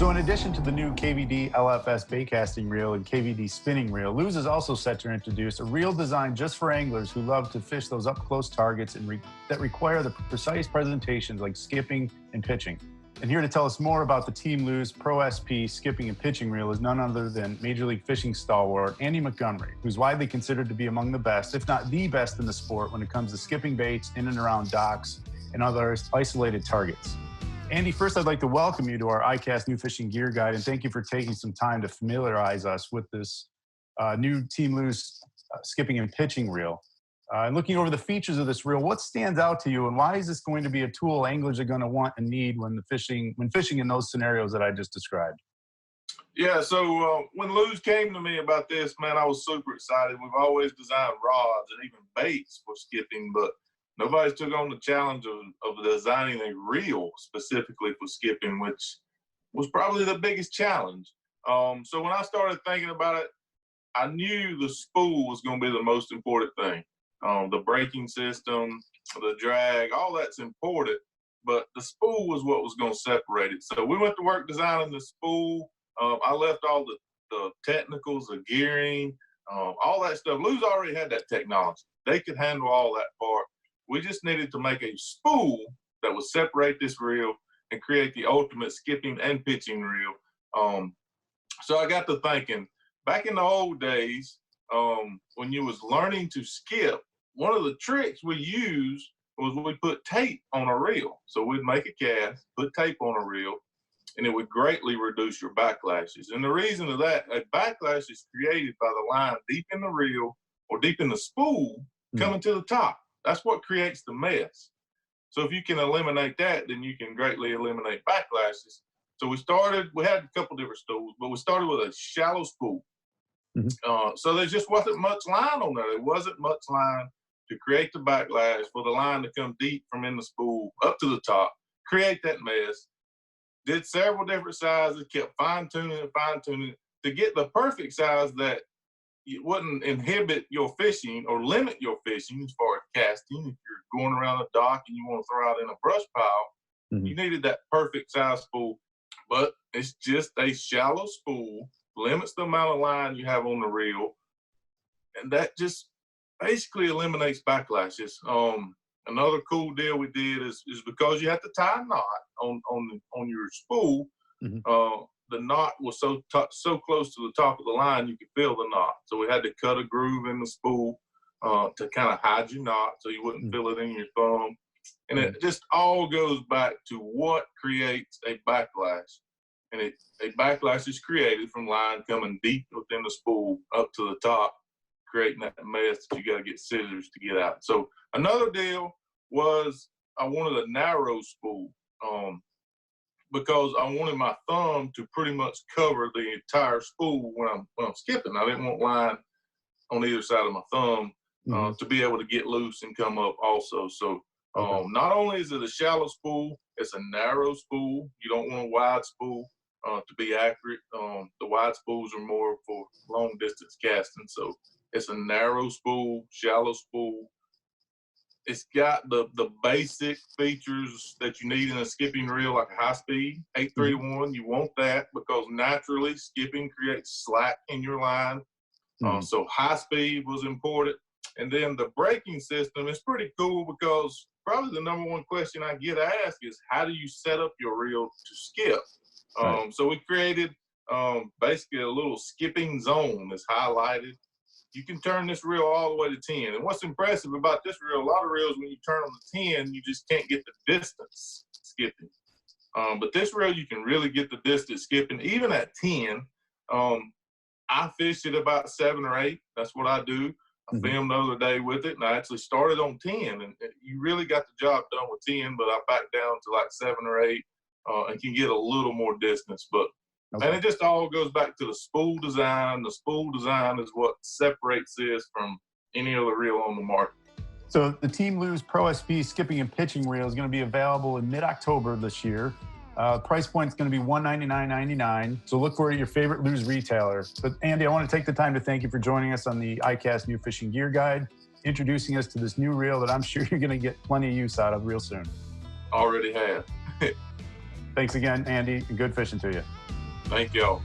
So in addition to the new KVD LFS baitcasting reel and KVD spinning reel, Luz is also set to introduce a reel designed just for anglers who love to fish those up-close targets and that require the precise presentations like skipping and pitching. And here to tell us more about the Team Luz Pro SP skipping and pitching reel is none other than Major League Fishing stalwart Andy Montgomery, who's widely considered to be among the best, if not the best in the sport when it comes to skipping baits in and around docks and other isolated targets. Andy, first I'd like to welcome you to our iCast New Fishing Gear Guide, and thank you for taking some time to familiarize us with this new Team Luz skipping and pitching reel. And looking over the features of this reel, what stands out to you, and why is this going to be a tool anglers are going to want and need when fishing in those scenarios that I just described? Yeah, so when Luz came to me about this, man, I was super excited. We've always designed rods and even baits for skipping, but nobody's took on the challenge of designing a reel specifically for skipping, which was probably the biggest challenge. So when I started thinking about it, I knew the spool was going to be the most important thing. The braking system, the drag, all that's important, but the spool was what was going to separate it. So we went to work designing the spool. I left all the technicals, the gearing, all that stuff. Luz already had that technology. They could handle all that part. We just needed to make a spool that would separate this reel and create the ultimate skipping and pitching reel. So I got to thinking, back in the old days, when you was learning to skip, one of the tricks we used was we put tape on a reel. So we'd make a cast, put tape on a reel, and it would greatly reduce your backlashes. And the reason of that, a backlash is created by the line deep in the reel or deep in the spool coming to the top. That's what creates the mess. So if you can eliminate that, then you can greatly eliminate backlashes. So we had a couple different stools, but we started with a shallow spool. So there just wasn't much line on there. There wasn't much line to create the backlash for the line to come deep from in the spool up to the top, create that mess. Did several different sizes, kept fine-tuning it to get the perfect size that it wouldn't inhibit your fishing or limit your fishing as far as casting. If you're going around a dock and you want to throw out in a brush pile, you needed that perfect size spool. But it's just a shallow spool, limits the amount of line you have on the reel, and that just basically eliminates backlashes. Another cool deal we did is because you have to tie a knot on your spool, the knot was so close to the top of the line you could feel the knot. So we had to cut a groove in the spool to kind of hide your knot so you wouldn't feel it in your thumb. And it just all goes back to what creates a backlash. And a backlash is created from line coming deep within the spool up to the top, creating that mess that you got to get scissors to get out. So another deal was I wanted a narrow spool. Because I wanted my thumb to pretty much cover the entire spool when I'm skipping. I didn't want line on either side of my thumb to be able to get loose and come up also. So not only is it a shallow spool, it's a narrow spool. You don't want a wide spool to be accurate. The wide spools are more for long distance casting. So it's a narrow spool, shallow spool. It's got the basic features that you need in a skipping reel, like a high speed, 8-3-1. You want that because naturally skipping creates slack in your line. So high speed was important. And then the braking system is pretty cool because probably the number one question I get asked is, how do you set up your reel to skip? So we created basically a little skipping zone that's highlighted. You can turn this reel all the way to 10. And what's impressive about this reel, a lot of reels, when you turn them to 10, you just can't get the distance skipping. But this reel, you can really get the distance skipping. Even at 10, I fished at about 7 or 8. That's what I do. I filmed the other day with it, and I actually started on 10. And you really got the job done with 10, but I backed down to like 7 or 8 and can get a little more distance. But and it just all goes back to the spool design. The spool design is what separates this from any other reel on the market. So the Team Luz Pro SP skipping and pitching reel is going to be available in mid-October this year. Price point is going to be $199.99. So look for it at your favorite Luz retailer. But Andy, I want to take the time to thank you for joining us on the iCast New Fishing Gear Guide, introducing us to this new reel that I'm sure you're going to get plenty of use out of real soon. Already have. Thanks again, Andy, and good fishing to you. Thank y'all.